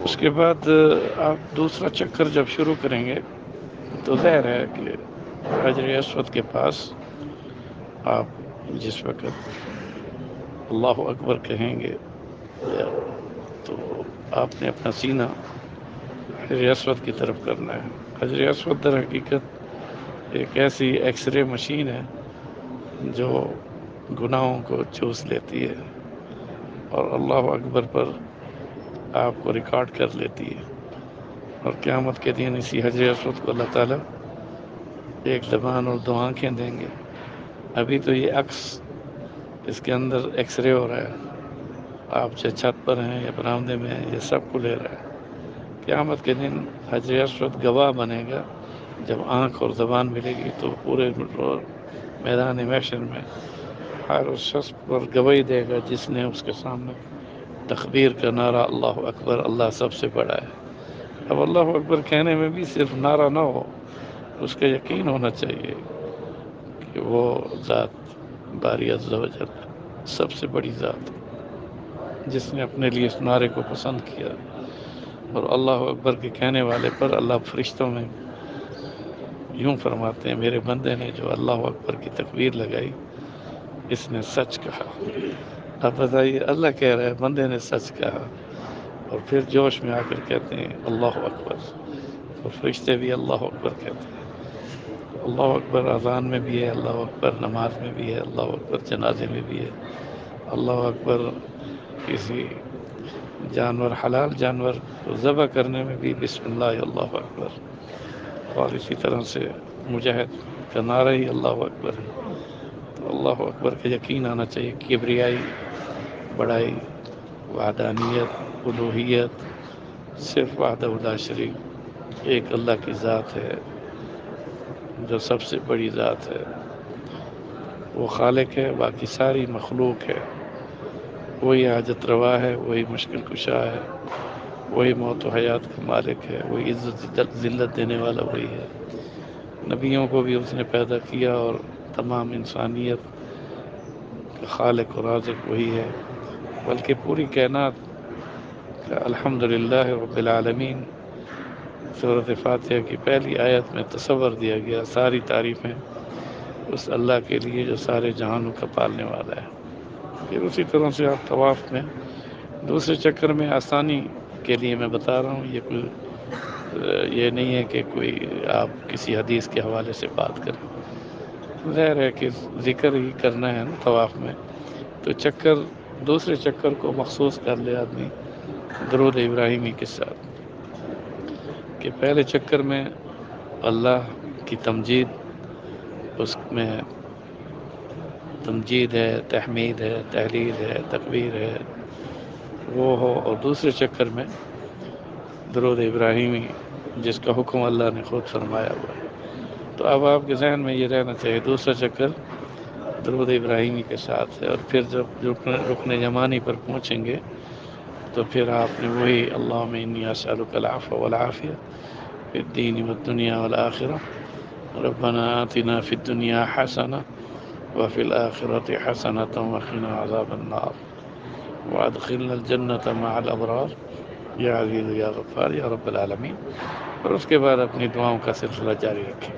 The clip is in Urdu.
اس کے بعد آپ دوسرا چکر جب شروع کریں گے تو ظاہر ہے کہ حجر اسود کے پاس آپ جس وقت اللہ اکبر کہیں گے تو آپ نے اپنا سینہ حجر اسود کی طرف کرنا ہے۔ حجر اسود در حقیقت ایک ایسی ایکس رے مشین ہے جو گناہوں کو چوس لیتی ہے اور اللہ اکبر پر آپ کو ریکارڈ کر لیتی ہے، اور قیامت کے دن اسی حجر اسود کو اللہ تعالیٰ ایک زبان اور دو آنکھیں دیں گے۔ ابھی تو یہ عکس اس کے اندر ایکس رے ہو رہا ہے، آپ چاہے چھت پر ہیں یا برآمدے میں ہیں، یہ سب کو لے رہا ہے۔ قیامت کے دن حجر اسود گواہ بنے گا، جب آنکھ اور زبان ملے گی تو پورے میدان محشر میں ہر اس شخص پر گواہی دے گا جس نے اس کے سامنے تکبیر کا نعرہ اللہ اکبر، اللہ سب سے بڑا ہے۔ اب اللہ اکبر کہنے میں بھی صرف نعرہ نہ ہو، اس کا یقین ہونا چاہیے کہ وہ ذات باری عز و جل سب سے بڑی ذات جس نے اپنے لیے اس نعرے کو پسند کیا، اور اللہ اکبر کے کہنے والے پر اللہ فرشتوں میں یوں فرماتے ہیں میرے بندے نے جو اللہ اکبر کی تکبیر لگائی اس نے سچ کہا۔ اب بتائیے، اللہ کہہ رہا ہے بندے نے سچ کہا، اور پھر جوش میں آ کر کہتے ہیں اللہ اکبر، اور فرشتے بھی اللہ اکبر کہتے ہیں۔ اللہ اکبر اذان میں بھی ہے، اللہ اکبر نماز میں بھی ہے، اللہ اکبر جنازے میں بھی ہے، اللہ اکبر کسی جانور حلال جانور کو ذبح کرنے میں بھی بسم اللہ اللہ اکبر، اور اسی طرح سے مجاہد کا نعرہ ہی اللہ اکبر ہے۔ تو اللہ اکبر کا یقین آنا چاہیے، کبریائی، بڑائی، وحدانیت، الوہیت صرف وحدہ لا شریک ایک اللہ کی ذات ہے جو سب سے بڑی ذات ہے، وہ خالق ہے، باقی ساری مخلوق ہے، وہی حاجت روا ہے، وہی مشکل کشا ہے، وہی موت و حیات کا مالک ہے، وہی عزت ذلت دینے والا وہی ہے۔ نبیوں کو بھی اس نے پیدا کیا، اور تمام انسانیت کا خالق و رازق وہی ہے، بلکہ پوری کائنات کا الحمدللہ رب العالمین سورۃ فاتحہ کی پہلی آیت میں تصور دیا گیا، ساری تعریفیں اس اللہ کے لیے جو سارے جہانوں کا پالنے والا ہے۔ پھر اسی طرح سے آپ طواف میں دوسرے چکر میں آسانی کے لیے میں بتا رہا ہوں، یہ نہیں ہے کہ کوئی آپ کسی حدیث کے حوالے سے بات کریں، ظاہر ہے کہ ذکر ہی کرنا ہے نا طواف میں، تو دوسرے چکر کو مخصوص کر لے آدمی درود ابراہیمی کے ساتھ، کہ پہلے چکر میں اللہ کی تمجید، اس میں تمجید ہے، تحمید ہے، تحلیل ہے، تکبیر ہے، وہ ہو، اور دوسرے چکر میں درود ابراہیمی جس کا حکم اللہ نے خود فرمایا ہوا ہے۔ تو اب آپ کے ذہن میں یہ رہنا چاہیے دوسرا چکر درود ابراہیمی کے ساتھ ہے، اور پھر جب رکن یمانی پر پہنچیں گے تو پھر آپ نے وہی اللہم انی اسألک العفو والعافیہ فی الدین والدنیا والآخرہ، ربنا آتنا فی الدنیا حسنہ وفی الآخرۃ حسنۃ وقنا عذاب النار وادخلنا الجنۃ مع الابرار یا عزیز یا غفار یا رب العالمین، اور اس کے بعد اپنی دعاؤں کا سلسلہ جاری رکھیں۔